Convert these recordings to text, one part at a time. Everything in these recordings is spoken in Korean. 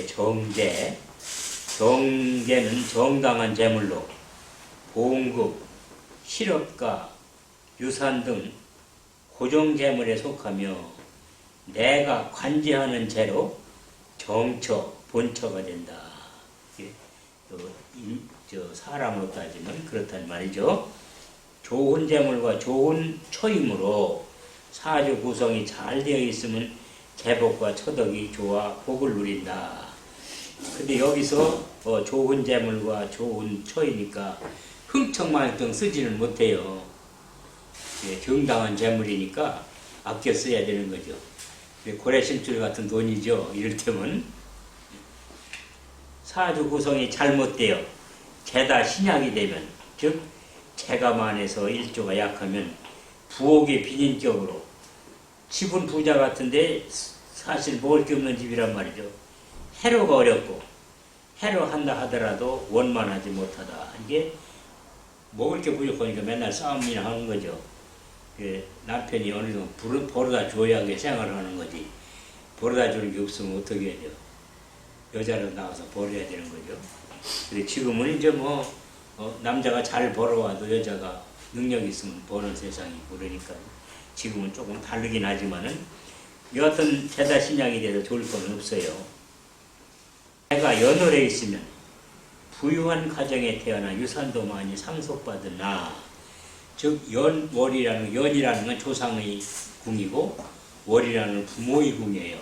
정제. 정제는 정당한 재물로 봉급, 실업가, 유산 등 고정재물에 속하며 내가 관제하는 재로 정처, 본처가 된다. 사람으로 따지면 그렇단 말이죠. 좋은 재물과 좋은 처임으로 사주 구성이 잘 되어 있으면 재복과 처덕이 좋아 복을 누린다. 근데 여기서 좋은 재물과 좋은 처이니까 흥청망청 쓰지는 못해요. 정당한 재물이니까 아껴 써야 되는 거죠. 고래신줄 같은 돈이죠. 이를테면 사주 구성이 잘못되어 재다 신약이 되면, 즉 재가만해서 일조가 약하면 부옥의 비인격으로 집은 부자 같은데 사실 먹을 게 없는 집이란 말이죠. 해로가 어렵고 해로한다 하더라도 원만하지 못하다. 이게 먹을 게 부족하니까 맨날 싸움이나 하는 거죠. 남편이 어느 정도 벌어다 줘야 생활을 하는 거지. 벌어다 주는 게 없으면 어떻게 해야 돼요? 여자로 나와서 벌어야 되는 거죠. 근데 지금은 이제 남자가 잘 벌어와도 여자가 능력 있으면 버는 세상이고 그러니까 지금은 조금 다르긴 하지만은 여하튼 재다 신약이 돼서 좋을 건 없어요. 내가 연월에 있으면 부유한 가정에 태어나 유산도 많이 상속받으나, 즉 연이라는 건 조상의 궁이고 월이라는 건 부모의 궁이에요.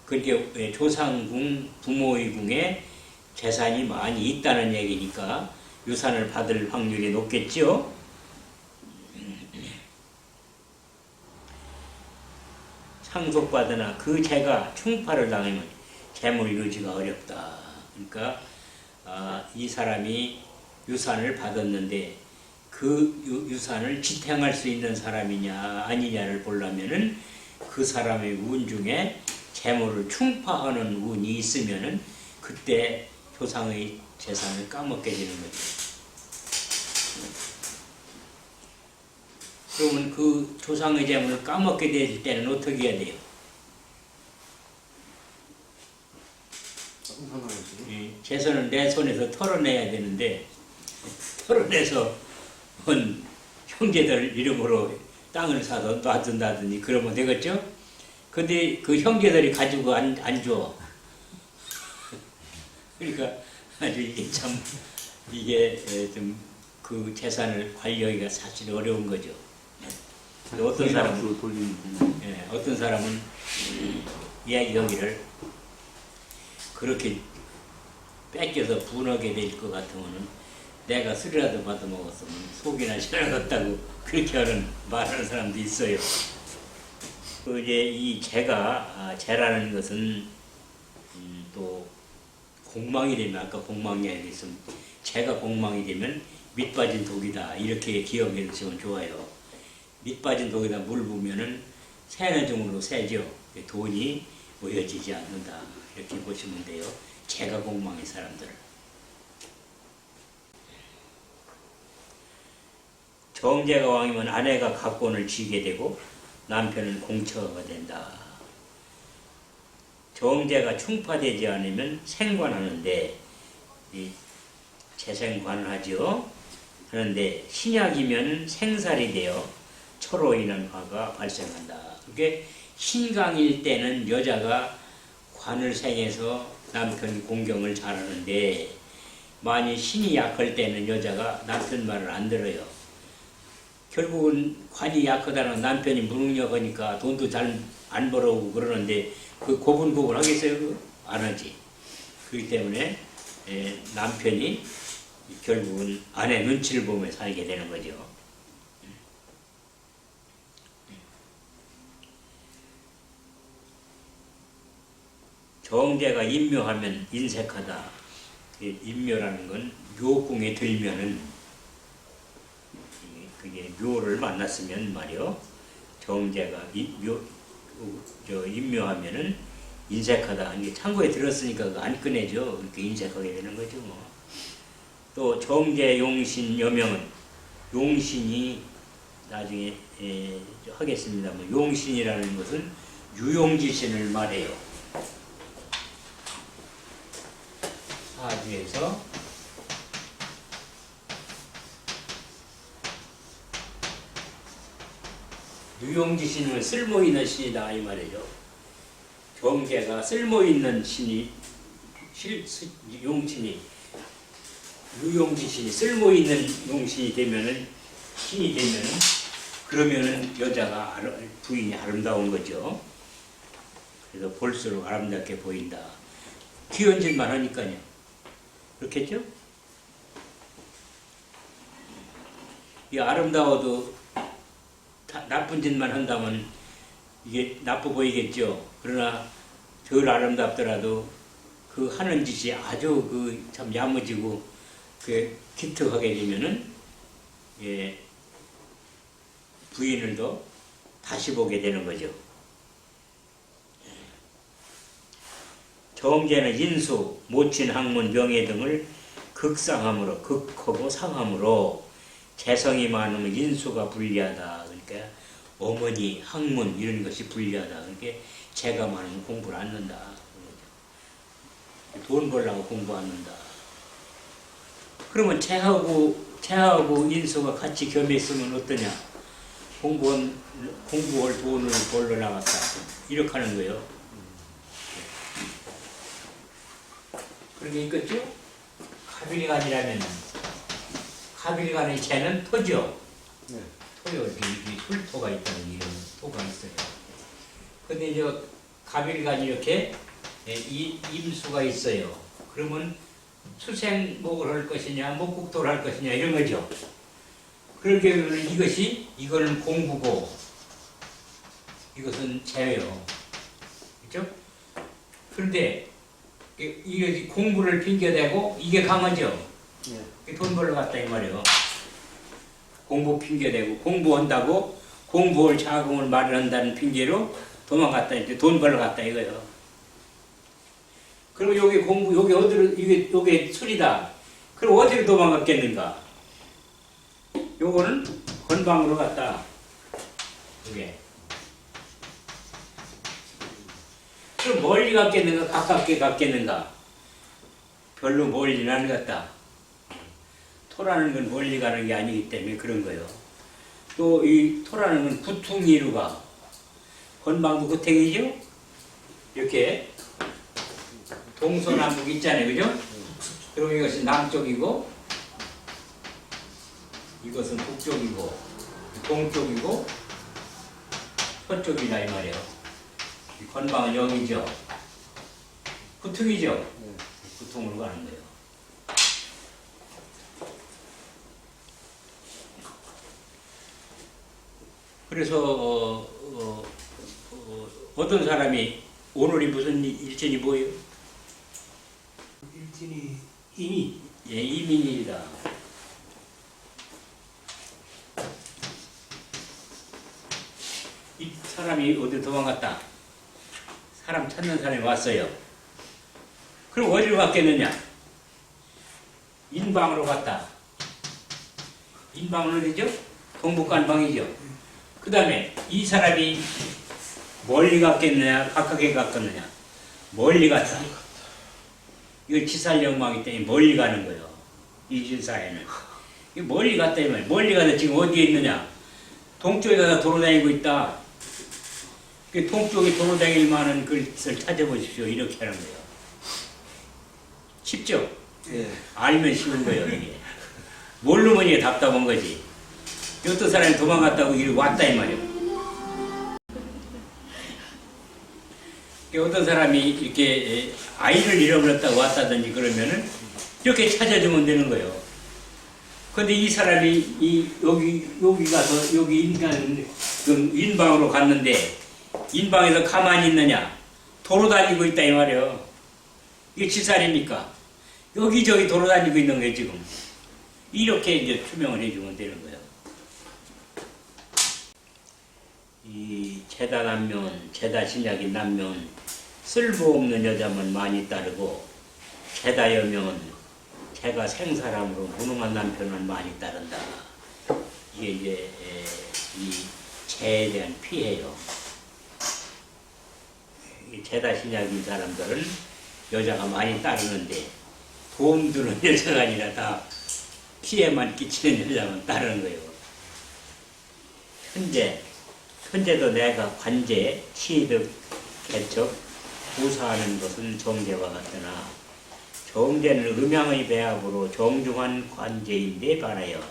그렇게 조상궁, 부모의 궁에 재산이 많이 있다는 얘기니까 유산을 받을 확률이 높겠죠. 상속받으나 그 재가 충파를 당하면 재물 유지가 어렵다. 그러니까 이 사람이 유산을 받았는데 그 유산을 지탱할 수 있는 사람이냐 아니냐를 보려면은 그 사람의 운 중에 재물을 충파하는 운이 있으면은 그때 조상의 재산을 까먹게 되는 거죠. 그러면 그 조상의 재물을 까먹게 될 때는 어떻게 해야 돼요? 재산을 내 손에서 털어내야 되는데 털어내서 형제들 이름으로 땅을 사서 놔둔다든지 그러면 되겠죠? 근데 그 형제들이 가지고 안 줘. 그러니까 아주 이게 좀 그 재산을 관리하기가 사실 어려운 거죠. 어떤 사람은 여기를 그렇게 뺏겨서 분하게 될 것 같으면은 내가 술이라도 받아먹었으면 속이나 시원하겠다고 그렇게 말하는 사람도 있어요. 이제 이 재라는 것은 또 공망이 되면, 아까 공망 이야기 있으면 재가 공망이 되면 밑 빠진 독이다, 이렇게 기억해 주시면 좋아요. 밑 빠진 독에다 물 부으면은 새는 중으로 새죠. 돈이 모여지지 않는다, 이렇게 보시면 돼요. 재가 공망의 사람들. 정제가 왕이면 아내가 각본을 쥐게 되고 남편은 공처가 된다. 정제가 충파되지 않으면 생관하는데, 재생관을 하죠. 그런데 신약이면 생살이 되어 초로 인한 화가 발생한다. 그게 신강일 때는 여자가 관을 생해서 남편 공경을 잘하는데, 만일 신이 약할 때는 여자가 남편 말을 안 들어요. 결국은 관이 약하다는 남편이 무능력하니까 돈도 잘 안 벌어오고 그러는데 그 고분고분 하겠어요? 안 하지. 그렇기 때문에 남편이 결국은 아내 눈치를 보며 살게 되는 거죠. 정제가 인묘하면 인색하다. 인묘라는 건 묘궁에 들면은, 그게 묘를 만났으면 말이요, 정제가 인묘하면은 인색하다. 이게 창고에 들었으니까 안 꺼내죠. 이렇게 인색하게 되는 거죠. 또 정제 용신 여명은, 용신이 나중에 하겠습니다만, 용신이라는 것은 유용지신을 말해요. 중에서 유용지 신은 쓸모있는 신이다 이 말이죠. 경계가 쓸모있는 신이 용신이 유용지 신이 쓸모있는 용신이 되면은 그러면은 여자가 부인이 아름다운 거죠. 그래서 볼수록 아름답게 보인다. 귀여운 짓만 하니까요. 그렇겠죠? 이 아름다워도 나쁜 짓만 한다면 이게 나빠 보이겠죠. 그러나 덜 아름답더라도 그 하는 짓이 아주 그 참 야무지고 그 기특하게 되면은 예, 부인을 더 다시 보게 되는 거죠. 정제는 인수, 모친, 학문, 명예 등을 극상함으로 극하고 상함으로 재성이 많으면 인수가 불리하다. 그러니까 어머니, 학문 이런 것이 불리하다. 그러니까 재가 많으면 공부를 안 한다. 돈 벌려고 공부 안 한다. 그러면 재하고 인수가 같이 겸했으면 어떠냐? 공부할 돈을 벌러 나갔다. 이렇게 하는 거예요. 그러게 있겠죠? 가빌간이라면 가빌간의 재는 토죠. 네. 토요. 여기 훌토가 있다는 이런 토가 있어요. 근데 이제 가빌간이 이렇게 임수가 있어요. 그러면 수생목을 할 것이냐, 목국토를 할 것이냐 이런 거죠. 그렇게 이거는 공부고 이것은 재요. 그렇죠? 그런데 이게 공부를 핑계대고 이게 강하죠. 네. 돈 벌러 갔다 이 말이에요. 공부 핑계대고 공부한다고 공부할 자금을 마련한다는 핑계로 도망갔다 이제 돈 벌러 갔다 이거요. 그리고 여기 여기 어디로 여기 술이다. 그럼 어디로 도망갔겠는가? 요거는 건방으로 갔다. 이게. 그럼 멀리 갔겠는가? 가깝게 갔겠는가? 별로 멀리는 안 갔다. 토라는 건 멀리 가는 게 아니기 때문에 그런 거예요. 또 이 토라는 건 구퉁이로 가. 건방도 구탱이죠? 이렇게 동서남북 있잖아요. 그죠? 그리고 이것이 남쪽이고 이것은 북쪽이고 동쪽이고 서쪽이다 이 말이에요. 이 건방은 여기죠. 구퉁이죠. 구퉁으로 가는 거예요. 그래서 어떤 사람이 오늘이 무슨 일진이 뭐예요? 일진이 이미 예, 이민일이다. 이 사람이 어디 도망갔다. 사람 찾는 사람이 왔어요. 그럼 어디로 갔겠느냐? 인방으로 갔다. 인방은 어디죠? 동북간방이죠. 그 다음에 이 사람이 멀리 갔겠느냐, 가깝게 갔겠느냐? 멀리 갔다. 이거 지살령망이기 때문에 멀리 가는 거예요. 이진사에는. 이거 멀리 갔다 이 말이에요. 멀리 가서 지금 어디에 있느냐? 동쪽에다 돌아다니고 있다. 그 동쪽에 돌아다닐 만한 것을 찾아보십시오. 이렇게 하는 거예요. 쉽죠? 예. 알면 쉬운 거예요. 이게. 모르면 이게 답답한 거지. 어떤 사람이 도망갔다고 이리 왔다 이 말이에요. 어떤 사람이 이렇게 아이를 잃어버렸다고 왔다든지 그러면은 이렇게 찾아주면 되는 거예요. 근데 이 사람이 여기 가서 여기 인방으로 갔는데 인방에서 가만히 있느냐? 돌아다니고 있다 이 말이에요. 이게 지살입니까? 여기저기 돌아다니고 있는 거예요 지금. 이렇게 이제 투명을 해주면 되는 거예요. 이 제다 남면, 제다 신약인 남면 쓸모없는 여자만 많이 따르고 제다 여명은 제가 생사람으로 무능한 남편만 많이 따른다. 이게 이제 이 재에 대한 피해요. 이 제다 신약인 사람들은 여자가 많이 따르는데 도움 주는 여자가 아니라 다 피해만 끼치는 여자만 따르는 거예요. 편제도 내가 관제, 취득, 개척, 부사하는 것은 정제와 같으나 정제는 음양의 배합으로 정중한 관제인데 반하여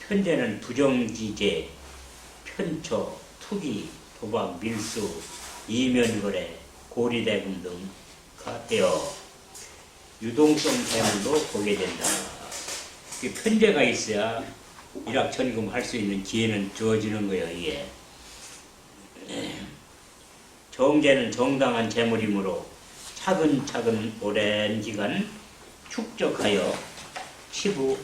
편제는 부정기제, 편처, 투기, 도박, 밀수, 이면거래, 고리대금 등가 되어 유동성 재물로 보게 된다. 편제가 있어야 일확천금 할 수 있는 기회는 주어지는 거예요. 이게 정제는 정당한 재물이므로 차근차근 오랜 기간 축적하여 치부하는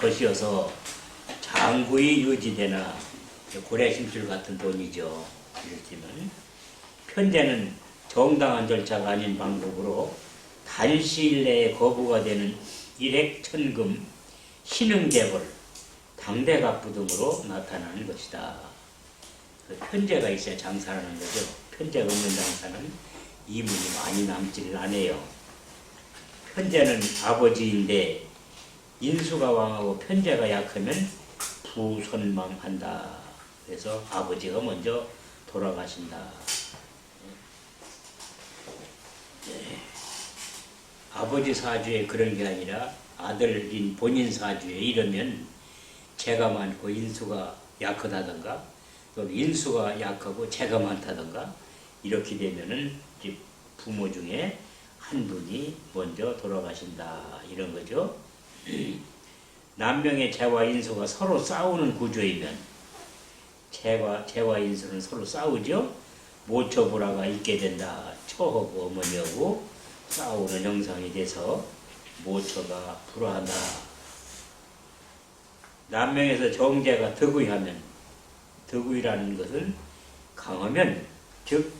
것이어서 장구히 유지되나 고래심술 같은 돈이죠. 이렇지만 편제는 정당한 절차가 아닌 방법으로 단시일 내에 거부가 되는 일액천금, 신흥재벌, 당대갑부 등으로 나타나는 것이다. 편제가 있어야 장사하는 거죠. 편제가 없는 장사는 이문이 많이 남지를 않아요. 편제는 아버지인데 인수가 왕하고 편제가 약하면 부선망한다. 그래서 아버지가 먼저 돌아가신다. 아버지 사주에 그런 게 아니라 아들인 본인 사주에 이러면 재가 많고 인수가 약하다든가 또 인수가 약하고 재가 많다든가 이렇게 되면은 부모 중에 한 분이 먼저 돌아가신다 이런 거죠. 남명의 재와 인수가 서로 싸우는 구조이면 재와 인수는 서로 싸우죠. 모처불화가 있게 된다. 처하고 어머니하고 싸우는 형상이 돼서 모처가 불화한다. 남명에서 정제가 덕의하면 덕의라는 것은 강하면 즉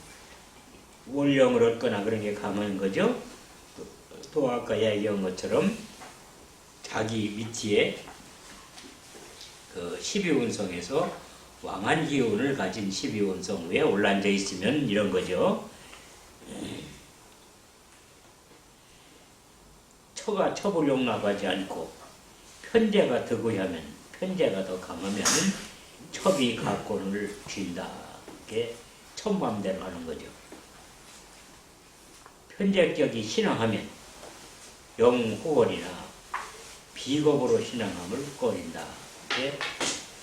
원령을 얻거나 그런 게 강한 거죠. 또 아까 얘기한 것처럼 자기 밑에 그 12운성에서 왕한 기운을 가진 12운성 위에 올라앉아 있으면 이런 거죠. 처가 첩을 용납하지 않고 편제가 덕의하면 편제가 더 강하면 첩이 각권을 쥔다. 이게 첩마음대로 하는 거죠. 편제격이 신앙하면 영호월이나 비겁으로 신앙함을 꺼린다. 이게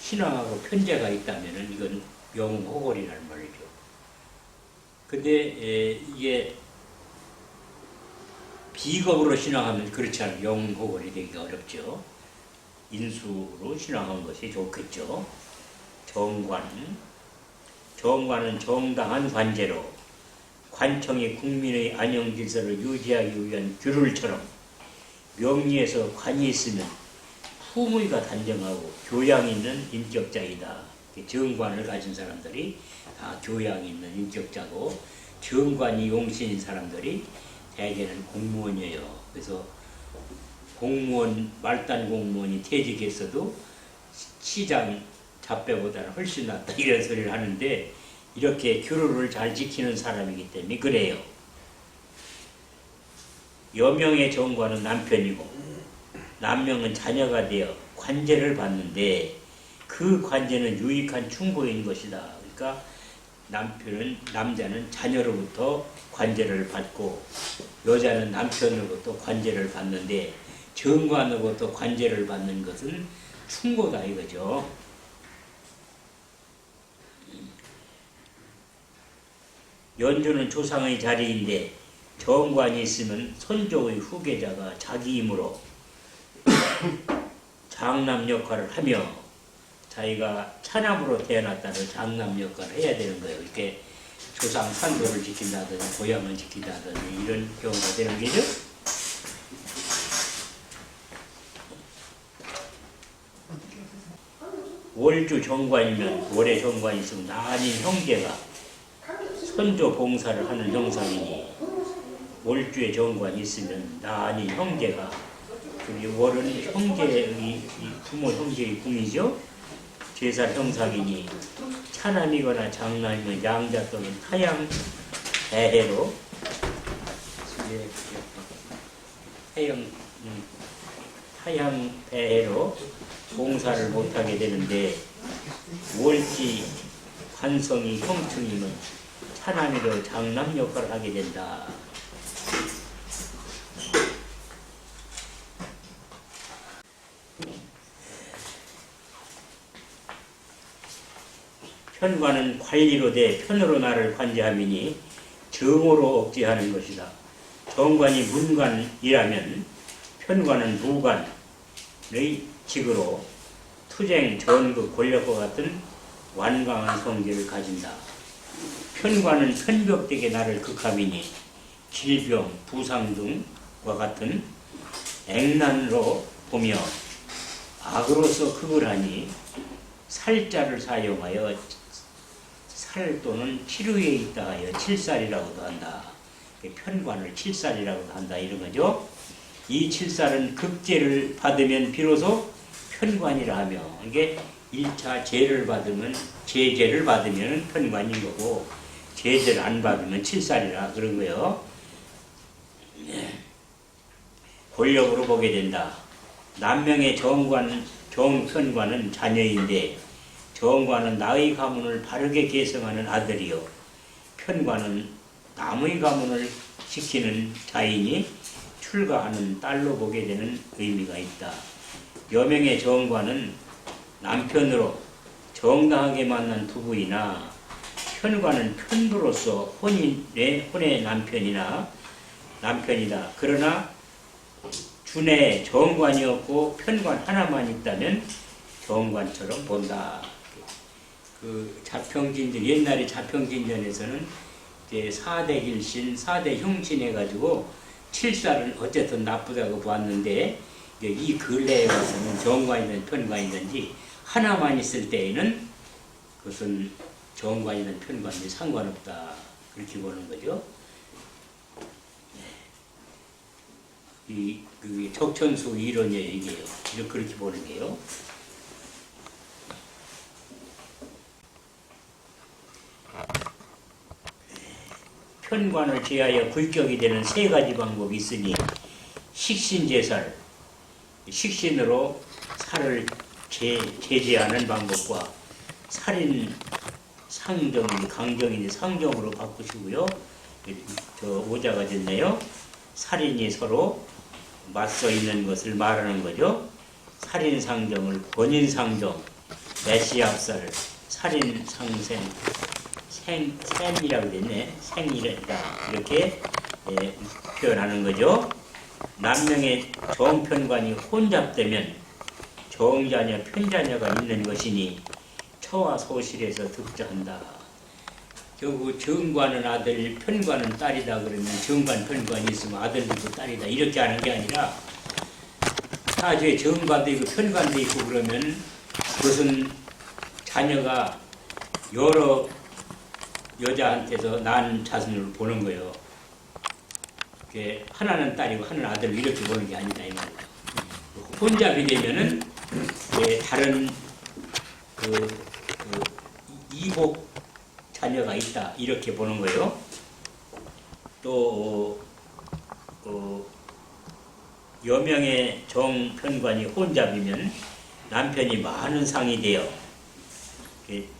신앙하고 편제가 있다면 이건 영호월이라는 말이죠. 근데 이게 비겁으로 신앙하면 그렇지 않은 영호월이 되기가 어렵죠. 인수로 신앙한 것이 좋겠죠. 정관은 정당한 관제로 관청이 국민의 안녕 질서를 유지하기 위한 규율처럼 명리에서 관이 있으면 품의가 단정하고 교양 있는 인격자이다. 정관을 가진 사람들이 다 교양 있는 인격자고 정관이 용신인 사람들이 대개는 공무원이에요. 그래서 공무원 말단 공무원이 퇴직했어도 시장 잡배보다는 훨씬 낫다 이런 소리를 하는데 이렇게 규율을 잘 지키는 사람이기 때문에 그래요. 여명의 정관은 남편이고 남명은 자녀가 되어 관제를 받는데 그 관제는 유익한 충고인 것이다. 그러니까 남자는 자녀로부터 관제를 받고 여자는 남편으로부터 관제를 받는데 정관으로부터 관제를 받는 것은 충고다 이거죠. 연주는 조상의 자리인데 정관이 있으면 선조의 후계자가 자기이므로 장남 역할을 하며 자기가 차남으로 태어났다는 장남 역할을 해야 되는 거예요. 이렇게 조상 산도를 지킨다든지 고향을 지킨다든지 이런 경우가 되는 게죠. 월주 정관이면 월의 정관이 있으면 나인 형제가 선조 봉사를 하는 형상이니 월주의 정관이 있으면 나인 형제가 월은 형제의 부모 형제의 궁이죠. 제사 형상이니 차남이거나 장남이면 양자 또는 타양 배해로 타양 배해로 봉사를 못하게 되는데 월지 관성이 형충이면 차남이로 장남 역할을 하게 된다. 편관은 관리로 돼 편으로 나를 관제함이니 정으로 억제하는 것이다. 정관이 문관이라면 편관은 무관의 직으로 투쟁, 전극, 권력과 같은 완강한 성질을 가진다. 편관은 편벽되게 나를 극함이니 질병, 부상 등과 같은 액난으로 보며 악으로서 극을 하니 살자를 사용하여 살 또는 치루에 있다 하여 칠살이라고도 한다. 편관을 칠살이라고도 한다 이런 거죠. 이 칠살은 극제를 받으면 비로소 편관이라 하며 이게 1차 제를 받으면 제제를 받으면 편관인 거고 제제를 안 받으면 칠살이라 그런 거예요. 권력으로 보게 된다. 남명의 정편관은 자녀인데 정관은 나의 가문을 바르게 계승하는 아들이요 편관은 남의 가문을 시키는 자이니 출가하는 딸로 보게 되는 의미가 있다. 여명의 정관은 남편으로 정당하게 만난 부부이나 편관은 편부로서 혼의 남편이다. 그러나 준의 정관이었고 편관 하나만 있다면 정관처럼 본다. 그 자평진전 옛날에 자평진전에서는 이제 4대 길신, 4대 흉신 해가지고 칠살은 어쨌든 나쁘다고 봤는데 이 근래에 와서는 정관이든 편관이든지 하나만 있을 때에는 그것은 정관이든 편관이든 상관없다 그렇게 보는 거죠. 이 적천수 이론이에요 이게요. 그렇게 보는 게요. 편관을 제하여 굴격이 되는 세 가지 방법이 있으니 식신제살, 식신으로 살을 제재하는 방법과 살인 상정, 강정인데 상정으로 바꾸시고요. 저 오자가 됐네요. 살인이 서로 맞서 있는 것을 말하는 거죠. 살인 상정을 권인 상정, 메시압살, 살인 상생, 생이라고 됐네. 생이다. 이렇게 표현하는 거죠. 남명의 정편관이 혼잡되면 정자녀, 편자녀가 있는 것이니 처와 소실에서 득자한다. 결국 정관은 아들, 편관은 딸이다 그러면 정관, 편관이 있으면 아들도 딸이다 이렇게 하는 게 아니라 사주에 정관도 있고 편관도 있고 그러면 그것은 자녀가 여러 여자한테서 난 자손을 보는 거예요. 하나는 딸이고 하나는 아들 이렇게 보는 게 아니다 이 말이에요. 혼잡이 되면은 다른 이복 자녀가 있다 이렇게 보는 거예요. 또 여명의 정편관이 혼잡이면 남편이 많은 상이 되어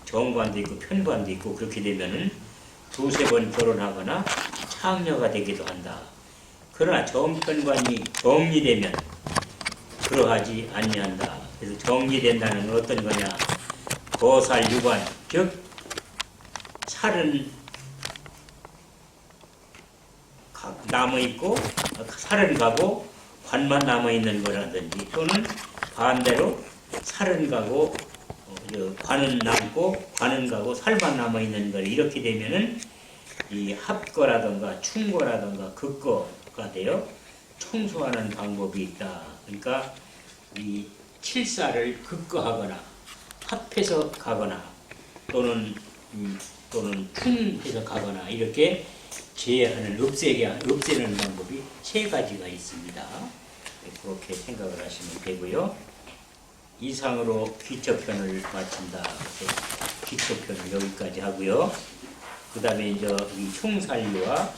정관도 있고 편관도 있고 그렇게 되면은 두세 번 결혼하거나 창녀가 되기도 한다. 그러나 정편관이 정리되면 그러하지 아니한다. 그래서 정리된다는 건 어떤 거냐? 거살 유관, 즉 살은 남아있고 살은 가고 관만 남아있는 거라든지 또는 반대로 살은 가고 관은 남고 관은 가고 살만 남아있는 거 이렇게 되면은 이 합거라든가 충거라든가 극거가 되어 청소하는 방법이 있다. 그러니까 이 칠살을 극거하거나 합해서 가거나 또는 충해서 가거나 이렇게 제하는 없애는 방법이 세 가지가 있습니다. 그렇게 생각을 하시면 되고요. 이상으로 기초편을 마친다. 기초편을 여기까지 하고요. 그 다음에 이제 이 총살리와